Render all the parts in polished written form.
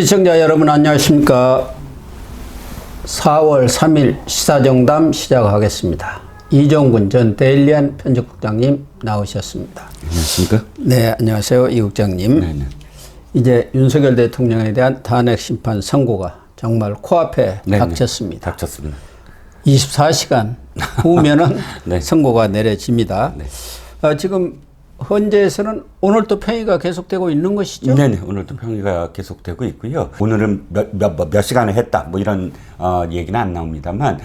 시청자 여러분 안녕하십니까. 4월 3일 시사정담 시작하겠습니다. 이종근 전 데일리안 편집국장님 나오셨습니다. 안녕하십니까? 네, 안녕하세요. 이 국장님. 네네. 이제 윤석열 대통령에 대한 탄핵 심판 선고가 정말 코앞에 네네. 닥쳤습니다. 닥쳤습니다. 24시간 후면은 네. 선고가 내려집니다. 네. 지금 현재에서는 오늘 또 평의가 계속되고 있는 것이죠? 네네. 오늘도 평의가 계속되고 있고요. 오늘은 몇 시간을 했다. 뭐 이런 얘기는 안 나옵니다만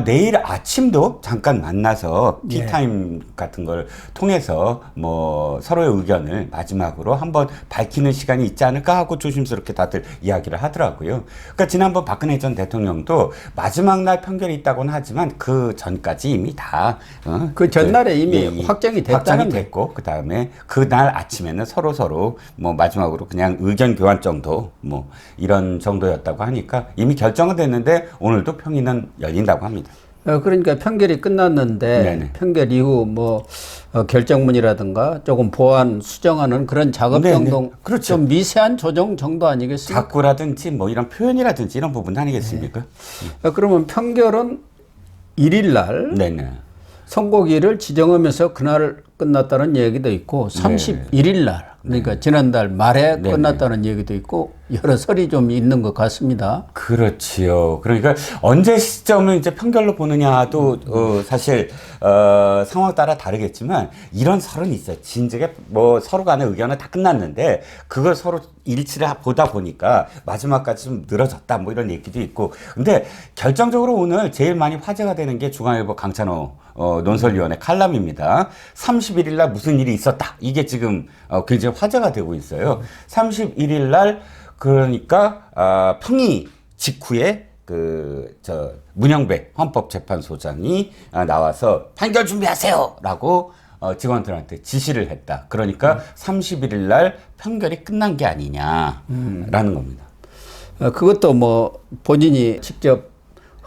내일 아침도 잠깐 만나서 티타임 같은 걸 통해서 뭐 서로의 의견을 마지막으로 한번 밝히는 시간이 있지 않을까 하고 조심스럽게 다들 이야기를 하더라고요. 그러니까 지난번 박근혜 전 대통령도 마지막 날 판결이 있다고는 하지만 그 전까지 이미 다 그 전날에 이미 확정이 됐다는 됐고 그 다음에 그날 아침에는 서로 뭐 마지막으로 그냥 의견 교환 정도 뭐 이런 정도였다고 하니까 이미 결정은 됐는데 오늘도 평의는 열린다고 합니다. 그러니까 판결이 끝났는데 네네. 판결 이후 뭐 결정문이라든가 조금 보완 수정하는 그런 작업 네네. 정도, 그렇죠. 좀 미세한 조정 정도 아니겠습니까? 자꾸라든지 뭐 이런 표현이라든지 이런 부분 아니겠습니까? 그러면 판결은 1일 날 네네. 선고기를 지정하면서 그날 끝났다는 얘기도 있고 31일 날 그러니까 지난달 말에 네네. 끝났다는 얘기도 있고 여러 설이 좀 있는 것 같습니다. 그렇지요. 그러니까 언제 시점을 이제 판결로 보느냐도 사실 상황 따라 다르겠지만 이런 설은 있어요. 진즉에 뭐 서로 간의 의견은 다 끝났는데 그걸 서로 일치를 보다 보니까 마지막까지 좀 늘어졌다 뭐 이런 얘기도 있고. 근데 결정적으로 오늘 제일 많이 화제가 되는 게 중앙일보 강찬호 논설위원회 칼럼입니다. 31일 날 무슨 일이 있었다. 이게 지금 굉장히 화제가 되고 있어요. 31일 날 그러니까 평의 직후에 문영배 헌법재판소장이 나와서 판결 준비하세요라고 직원들한테 지시를 했다. 그러니까 31일 날 판결이 끝난 게 아니냐라는 겁니다. 그것도 뭐 본인이 직접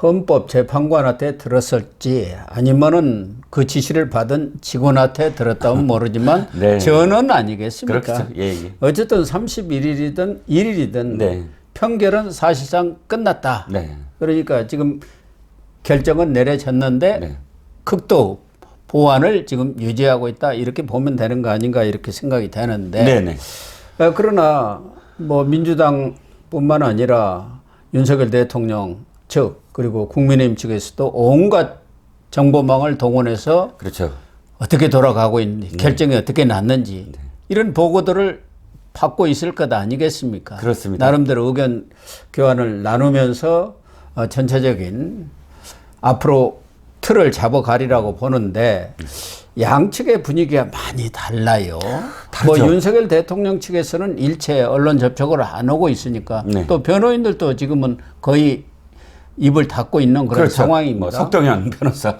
헌법재판관한테 들었을지 아니면은 그 지시를 받은 직원한테 들었다면 모르지만 네. 전은 아니겠습니까? 그렇죠. 예. 어쨌든 31일이든 1일이든 네. 판결은 사실상 끝났다. 네. 그러니까 지금 결정은 내려졌는데 네. 극도 보완을 지금 유지하고 있다. 이렇게 보면 되는 거 아닌가 이렇게 생각이 되는데 네네. 그러나 뭐 민주당뿐만 아니라 윤석열 대통령 측 그리고 국민의힘 측에서도 온갖 정보망을 동원해서 그렇죠. 어떻게 돌아가고 있는지 결정이 어떻게 났는지 이런 보고들을 받고 있을 것 아니겠습니까? 그렇습니다. 나름대로 의견 교환을 나누면서 전체적인 앞으로 틀을 잡아가리라고 보는데 양측의 분위기가 많이 달라요. 뭐 다르죠. 윤석열 대통령 측에서는 일체 언론 접촉을 안 하고 있으니까 네. 또 변호인들도 지금은 거의 입을 닫고 있는 그런 그렇죠. 상황입니다. 뭐 석동현 변호사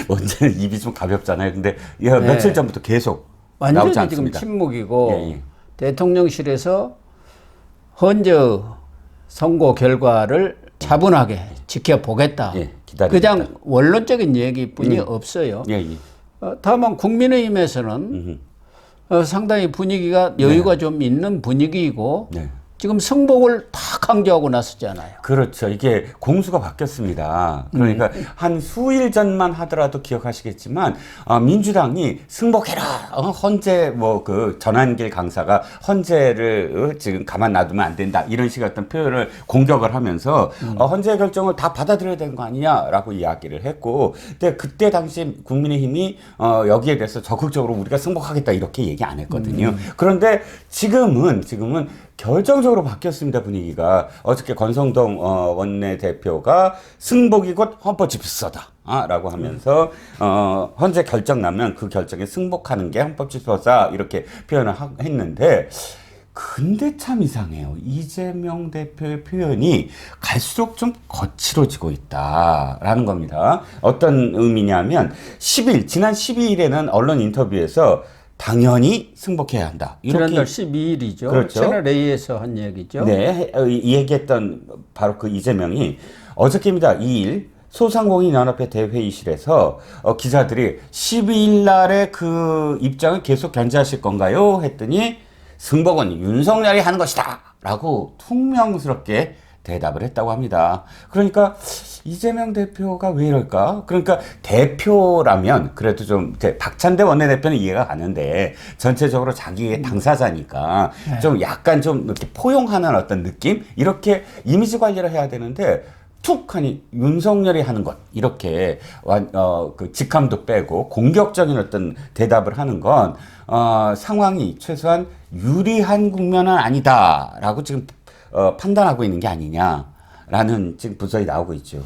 언제는 입이 좀 가볍잖아요. 근데 며칠 전부터 계속 나오지 완전히 지금 않습니다. 침묵이고 예. 대통령실에서 현재 선고 결과를 차분하게 지켜보겠다. 예, 기다리겠다. 그냥 원론적인 얘기뿐이 없어요. 예. 다만 국민의힘에서는 상당히 분위기가 여유가 좀 있는 분위기이고 네. 지금 승복을 다 강조하고 나섰잖아요. 그렇죠. 이게 공수가 바뀌었습니다. 그러니까 한 수일 전만 하더라도 기억하시겠지만 민주당이 승복해라. 헌재 뭐 그 전한길 강사가 헌재를 지금 가만 놔두면 안 된다. 이런 식의 어떤 표현을 공격을 하면서 헌재 결정을 다 받아들여야 되는 거 아니냐라고 이야기를 했고, 근데 그때 당시 국민의힘이 여기에 대해서 적극적으로 우리가 승복하겠다 이렇게 얘기 안 했거든요. 그런데 지금은 결정적으로 바뀌었습니다. 분위기가. 어저께 권성동 원내대표가 승복이 곧 헌법질서다 라고 하면서 헌재 결정 나면 그 결정에 승복하는 게 헌법질서다 이렇게 표현을 했는데, 근데 참 이상해요. 이재명 대표의 표현이 갈수록 좀 거칠어지고 있다라는 겁니다. 어떤 의미냐면 지난 12일에는 언론 인터뷰에서 당연히 승복해야 한다. 이렇게 지난달 12일이죠. 그렇죠. 채널 A에서 한 얘기죠. 네, 이 얘기했던 바로 그 이재명이 어저께입니다. 2일 소상공인연합회 대회의실에서 기자들이 12일 날에 그 입장을 계속 견지하실 건가요? 했더니 승복은 윤석열이 하는 것이다 라고 퉁명스럽게 대답을 했다고 합니다. 그러니까 이재명 대표가 왜 이럴까? 그러니까 대표라면 그래도 좀 박찬대 원내대표는 이해가 가는데 전체적으로 자기의 당사자니까 좀 약간 좀 이렇게 포용하는 어떤 느낌? 이렇게 이미지 관리를 해야 되는데 툭 하니 윤석열이 하는 것 이렇게 그 직함도 빼고 공격적인 어떤 대답을 하는 건 상황이 최소한 유리한 국면은 아니다라고 지금 판단하고 있는 게 아니냐라는 지금 분석이 나오고 있죠.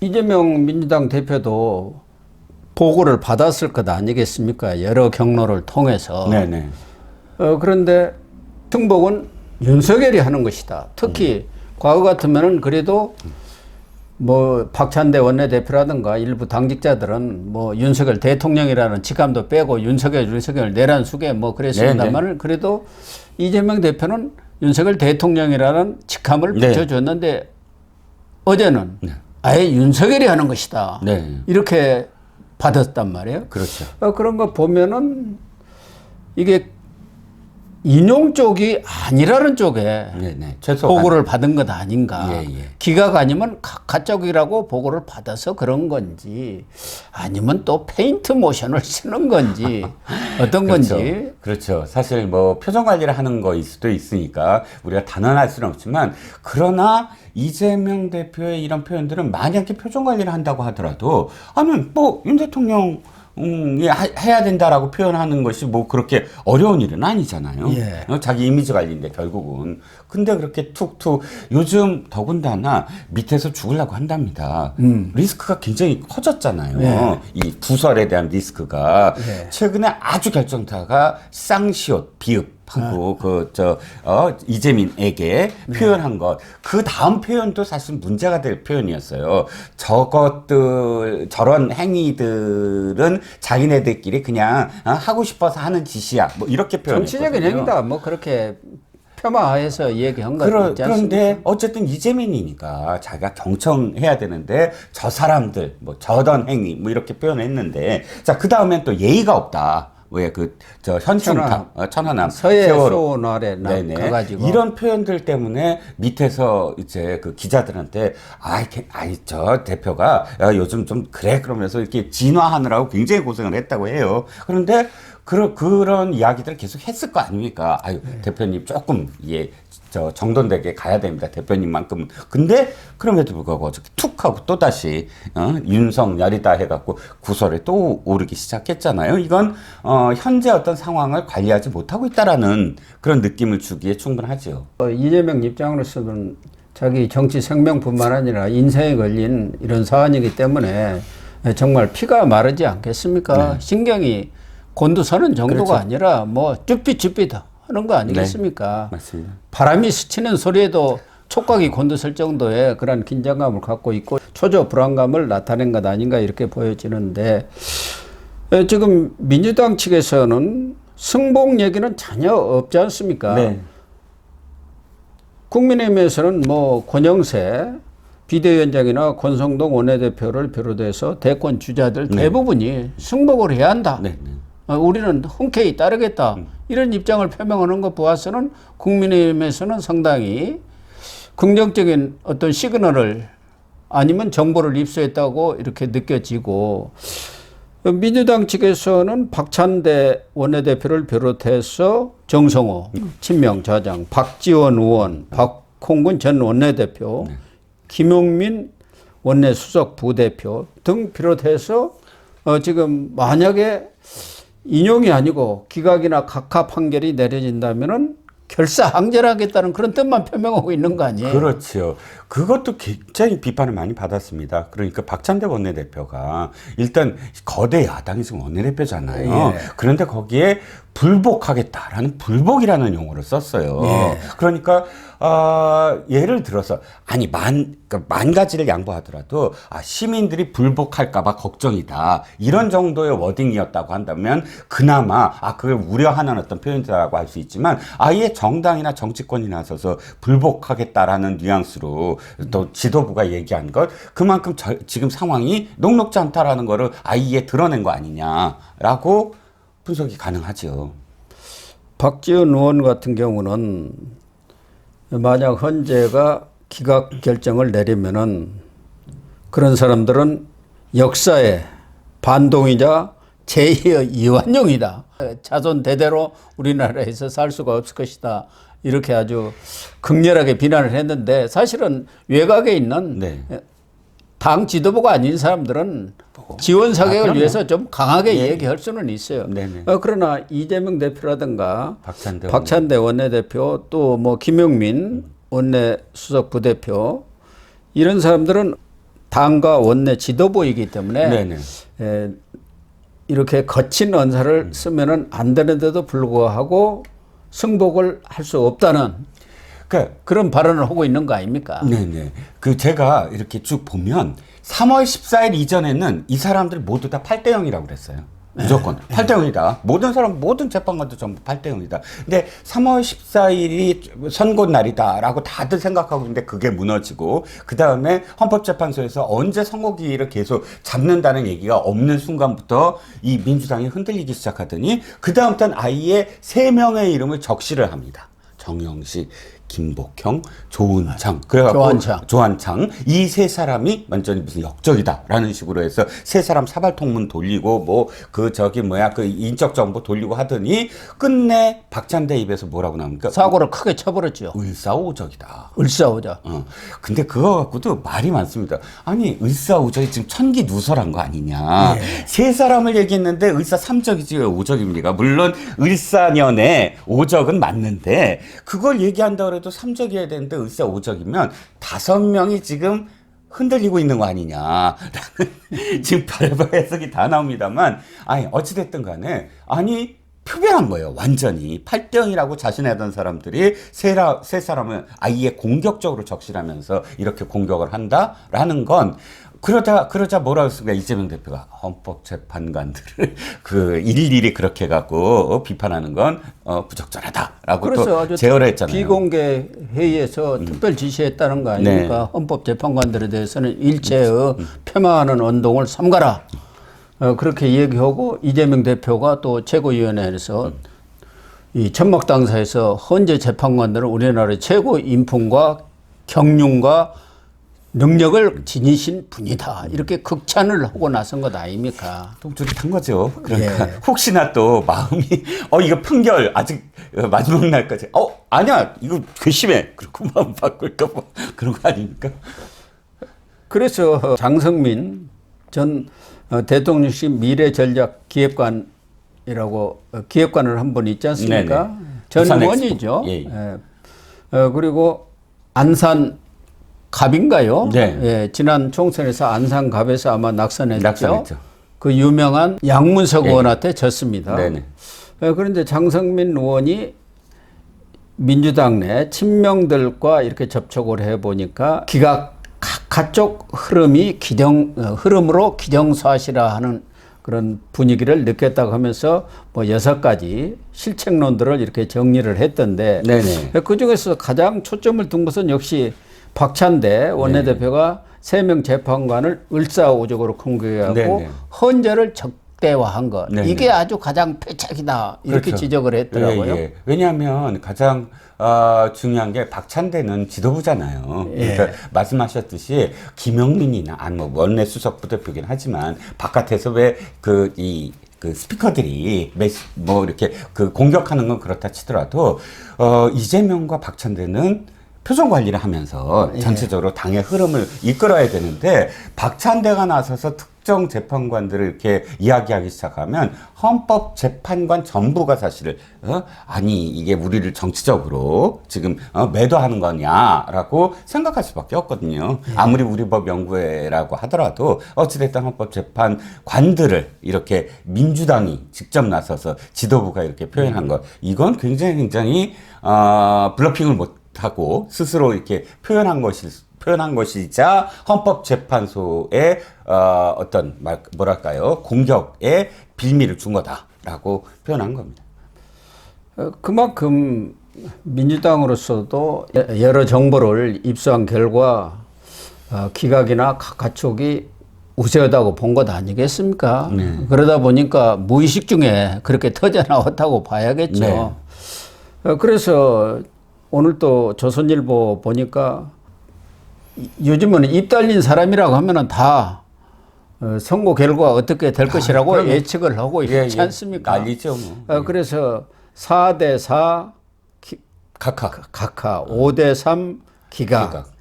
이재명 민주당 대표도 보고를 받았을 것 아니겠습니까? 여러 경로를 통해서. 네네. 그런데 승복은 윤석열이 하는 것이다. 특히 과거 같으면은 그래도 뭐 박찬대 원내대표라든가 일부 당직자들은 뭐 윤석열 대통령이라는 직함도 빼고 윤석열 내란 수계 뭐 그랬습니다만 그래도 이재명 대표는 윤석열 대통령이라는 직함을 붙여줬는데 어제는 아예 윤석열이 하는 것이다. 이렇게 받았단 말이에요. 그렇죠. 그런 거 보면은 이게 인용 쪽이 아니라는 쪽에 보고를 받은 것 아닌가. 기각 아니면 각하 쪽이라고 보고를 받아서 그런 건지 아니면 또 페인트 모션을 쓰는 건지 어떤 건지. 그렇죠. 사실 뭐 표정 관리를 하는 거일 수도 있으니까 우리가 단언할 수는 없지만 그러나 이재명 대표의 이런 표현들은 만약에 표정 관리를 한다고 하더라도 아니 뭐 윤 대통령 해야 된다라고 표현하는 것이 뭐 그렇게 어려운 일은 아니잖아요. 자기 이미지 관리인데 결국은. 근데 그렇게 툭툭 요즘 더군다나 밑에서 죽으려고 한답니다. 리스크가 굉장히 커졌잖아요. 이 부설에 대한 리스크가. 최근에 아주 결정타가 쌍시옷 비읍 하고 이재민에게 표현한 것. 그 다음 표현도 사실 문제가 될 표현이었어요. 저런 행위들은 자기네들끼리 그냥 하고 싶어서 하는 짓이야. 뭐 이렇게 표현했거든요. 정치적인 행위다. 뭐 그렇게 폄하해서 얘기한 거 있지 않습니까? 그런데 어쨌든 이재민이니까 자기가 경청해야 되는데 저 사람들 뭐 저런 행위 뭐 이렇게 표현했는데 자 그 다음엔 또 예의가 없다. 왜 현충 천안함 서해 수원 아래 가가지고 이런 표현들 때문에 밑에서 이제 그 기자들한테 저 대표가 요즘 좀 그래 그러면서 이렇게 진화하느라고 굉장히 고생을 했다고 해요. 그런데 그런 이야기들을 계속 했을 거 아닙니까? 대표님 조금 정돈되게 가야 됩니다. 대표님만큼은. 근데 그럼에도 불구하고 어저께 툭 하고 또 다시 윤석열이다 해갖고 구설에 또 오르기 시작했잖아요. 이건 현재 어떤 상황을 관리하지 못하고 있다라는 그런 느낌을 주기에 충분하죠. 이재명 입장으로서는 자기 정치 생명뿐만 아니라 인생에 걸린 이런 사안이기 때문에 정말 피가 마르지 않겠습니까? 신경이 곤두서는 정도가 아니라 뭐 쭈삣쭈삣 하는 거 아니겠습니까? 맞습니다. 바람이 스치는 소리에도 촉각이 곤두설 정도의 그런 긴장감을 갖고 있고 초조 불안감을 나타낸 것 아닌가 이렇게 보여지는데 지금 민주당 측에서는 승복 얘기는 전혀 없지 않습니까? 국민의힘에서는 뭐 권영세 비대위원장이나 권성동 원내대표를 비롯해서 대권 주자들 대부분이 승복을 해야 한다. 우리는 흔쾌히 따르겠다. 이런 입장을 표명하는 것 보아서는 국민의힘에서는 상당히 긍정적인 어떤 시그널을 아니면 정보를 입수했다고 이렇게 느껴지고 민주당 측에서는 박찬대 원내대표를 비롯해서 정성호, 친명 좌장, 박지원 의원, 박홍근 전 원내대표, 김용민 원내수석 부대표 등 비롯해서 지금 만약에 인용이 아니고 기각이나 각하 판결이 내려진다면은 결사항전하겠다는 그런 뜻만 표명하고 있는 거 아니에요? 그렇죠. 그것도 굉장히 비판을 많이 받았습니다. 그러니까 박찬대 원내대표가 일단 거대 야당이 지금 원내대표잖아요. 그런데 거기에 불복하겠다라는 불복이라는 용어를 썼어요. 그러니까 예를 들어서 만 가지를 양보하더라도 시민들이 불복할까봐 걱정이다 이런 정도의 워딩이었다고 한다면 그나마 그걸 우려하는 어떤 표현이라고 할 수 있지만 아예 정당이나 정치권이 나서서 불복하겠다라는 뉘앙스로 또 지도부가 얘기한 것 그만큼 지금 상황이 녹록지 않다라는 거를 아예 드러낸 거 아니냐라고 분석이 가능하죠. 박지원 의원 같은 경우는 만약 헌재가 기각 결정을 내리면은 그런 사람들은 역사의 반동이자 제2의 이완용이다. 자손 대대로 우리나라에서 살 수가 없을 것이다. 이렇게 아주 극렬하게 비난을 했는데 사실은 외곽에 있는 네. 당 지도부가 아닌 사람들은 지원 사격을 위해서 좀 강하게 얘기할 수는 있어요. 그러나 이재명 대표라든가 박찬대 원내대표 또 뭐 김용민 원내 수석 부대표 이런 사람들은 당과 원내 지도부이기 때문에 이렇게 거친 언사를 쓰면은 안 되는데도 불구하고 승복을 할 수 없다는 그런 발언을 하고 있는 거 아닙니까? 네네. 제가 이렇게 쭉 보면 3월 14일 이전에는 이 사람들 모두 다 8대 0이라고 그랬어요. 무조건 8대 0이다. 모든 재판관도 전부 8대 0이다. 근데 3월 14일이 선고 날이다라고 다들 생각하고 있는데 그게 무너지고 그 다음에 헌법재판소에서 언제 선고기일을 계속 잡는다는 얘기가 없는 순간부터 이 민주당이 흔들리기 시작하더니 그 다음부터는 아예 3명의 이름을 적시를 합니다. 정영식, 김복형, 조은창. 그래갖고 조한창. 이 세 사람이 완전히 무슨 역적이다라는 식으로 해서 세 사람 사발통문 돌리고 그 인적 정보 돌리고 하더니 끝내 박찬대 입에서 뭐라고 나옵니까? 사고를 크게 쳐버렸죠. 을사오적이다. 을사오적. 근데 그거 갖고도 말이 많습니다. 아니 을사오적이 지금 천기누설한 거 아니냐. 세 사람을 얘기했는데 을사삼적이지 왜 오적입니까? 물론 을사년에 오적은 맞는데 그걸 얘기한다 그래도 삼적이어야 되는데 을사 오적이면 5명이 지금 흔들리고 있는 거 아니냐라는 지금 별별 해석이 다 나옵니다만 어찌됐든 간에 표변한 거예요. 완전히 8대 0이라고 자신하던 사람들이 세 사람을 아예 공격적으로 적시하면서 이렇게 공격을 한다라는 건 그러자 뭐라고 했습니까? 이재명 대표가 헌법재판관들을 일일이 그렇게 해갖고 비판하는 건 부적절하다라고 또 제어를 했잖아요. 비공개 회의에서 특별 지시했다는 거 아닙니까? 헌법재판관들에 대해서는 일체의 폄하하는 운동을 삼가라. 그렇게 얘기하고 이재명 대표가 또 최고위원회에서 이 천막당사에서 헌재 재판관들은 우리나라의 최고 인품과 경륜과 능력을 지니신 분이다. 이렇게 극찬을 하고 나선 것 아닙니까? 똥줄이 탄 거죠. 그러니까 혹시나 또 마음이 이거 판결 아직 마지막 날까지 아니야 이거 괘씸해. 그리고 마음 바꿀까 봐 그런 거 아닙니까? 그래서 장성민 전 대통령실 미래전략기획관이라고 기획관을 한 분 있지 않습니까? 전 의원이죠. 그리고 안산 갑인가요? 지난 총선에서 안산갑에서 아마 낙선했죠. 그 유명한 양문석 의원한테 졌습니다. 그런데 장성민 의원이 민주당 내 친명들과 이렇게 접촉을 해보니까 각각 흐름으로 기정사실화하는 그런 분위기를 느꼈다고 하면서 6가지 실책론들을 이렇게 정리를 했던데 그 중에서 가장 초점을 둔 것은 역시 박찬대 원내대표가 3명 재판관을 을사오적으로 공격하고 헌재를 적대화한 것. 이게 아주 가장 패착이다. 이렇게 지적을 했더라고요. 왜냐하면 가장 중요한 게 박찬대는 지도부잖아요. 그러니까 말씀하셨듯이 김용민이나 원내 수석 부대표긴 하지만 바깥에서 왜 그 스피커들이 이렇게 공격하는 건 그렇다 치더라도 이재명과 박찬대는 표정 관리를 하면서 전체적으로 당의 흐름을 이끌어야 되는데 박찬대가 나서서 특정 재판관들을 이렇게 이야기하기 시작하면 헌법재판관 전부가 사실을 이게 우리를 정치적으로 지금 매도하는 거냐라고 생각할 수밖에 없거든요. 아무리 우리 법 연구회라고 하더라도 어찌됐든 헌법재판관들을 이렇게 민주당이 직접 나서서 지도부가 이렇게 표현한 것 이건 굉장히 블러핑을 하고 스스로 이렇게 표현한 것이자 헌법재판소의 공격에 빌미를 준 거다라고 표현한 겁니다. 그만큼 민주당으로서도 여러 정보를 입수한 결과 기각이나 가촉이 우세하다고 본 것 아니겠습니까? 그러다 보니까 무의식 중에 그렇게 터져 나왔다고 봐야겠죠. 그래서 오늘 또 조선일보 보니까 요즘은 입 달린 사람이라고 하면은 다 선거 결과 어떻게 될 것이라고 그러면, 예측을 하고 있지 않습니까? 난리죠. 뭐. 그래서 4대4 각하, 5대3 기각,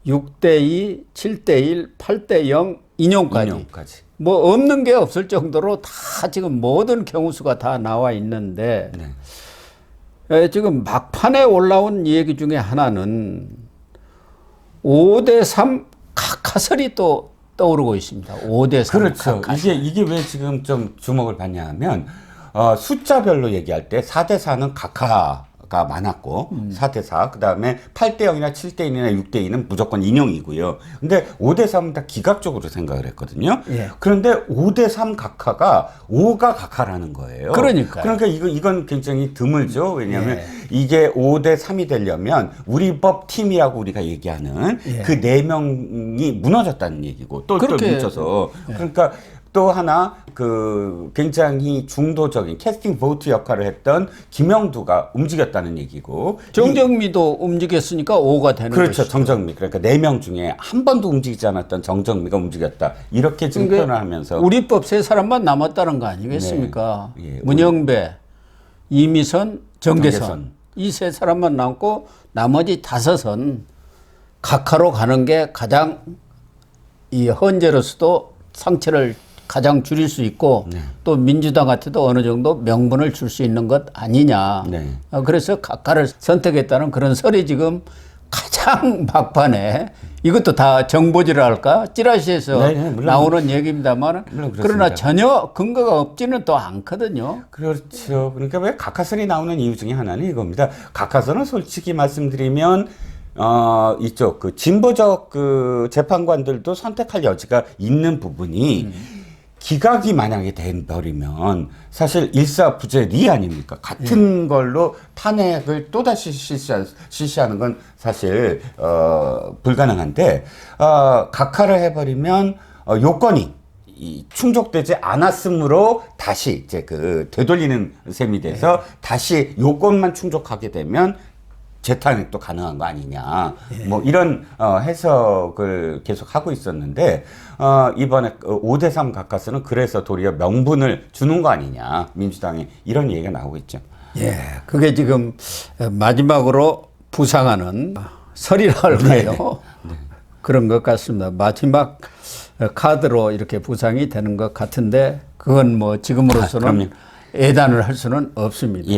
6대2, 7대1, 8대0 인용까지. 뭐 없는 게 없을 정도로 다 지금 모든 경우수가 다 나와 있는데 지금 막판에 올라온 얘기 중에 하나는 5대3 각하설이 또 떠오르고 있습니다. 5대3 그렇죠. 각하설. 이게 왜 지금 좀 주목을 받냐 하면 숫자별로 얘기할 때 4대4는 각하가 많았고 4대4 그다음에 8대0이나 7대1이나 6대2는 무조건 인용이고요. 근데 5대3은 다 기각적으로 생각을 했거든요. 예. 그런데 5대3 각하가 5가 각하라는 거예요. 그러니까 이건 굉장히 드물죠. 왜냐하면 이게 5대3이 되려면 우리법 팀이라고 우리가 얘기하는 그 4명이 무너졌다는 얘기고 또 뭉쳐서 그러니까 또 하나 그 굉장히 중도적인 캐스팅 보트 역할을 했던 김영두가 움직였다는 얘기고 정정미도 움직였으니까 5가 되는 그렇죠. 것이죠. 정정미. 그러니까 4명 중에 한 번도 움직이지 않았던 정정미가 움직였다. 이렇게 지금 표현을 하면서 우리법 3사람만 남았다는 거 아니겠습니까? 네. 예. 문영배, 이미선, 정계선. 이 3사람만 남고 나머지 5은 각하로 가는 게 가장 이 헌재로서도 상처를 가장 줄일 수 있고 또 민주당 같아도 어느 정도 명분을 줄 수 있는 것 아니냐. 그래서 각하를 선택했다는 그런 설이 지금 가장 막판에 이것도 다 정보지를 할까? 찌라시에서 나오는 얘기입니다만 그러나 전혀 근거가 없지는 또 않거든요. 그렇죠. 그러니까 왜 각하선이 나오는 이유 중에 하나는 이겁니다. 각하선은 솔직히 말씀드리면 이쪽 그 진보적 그 재판관들도 선택할 여지가 있는 부분이 기각이 만약에 돼버리면 사실 일사부재리 아닙니까? 같은 걸로 탄핵을 또다시 실시하는 건 사실 불가능한데 각하를 해버리면 요건이 충족되지 않았으므로 다시 이제 그 되돌리는 셈이 돼서 다시 요건만 충족하게 되면 재탄핵도 가능한 거 아니냐. 뭐 이런 해석을 계속 하고 있었는데 이번에 5대3 각하서는 그래서 도리어 명분을 주는 거 아니냐. 민주당에 이런 얘기가 나오고 있죠. 예, 그게 지금 마지막으로 부상하는 설이라 할까요? 그런 것 같습니다. 마지막 카드로 이렇게 부상이 되는 것 같은데 그건 뭐 지금으로서는 예단을 할 수는 없습니다.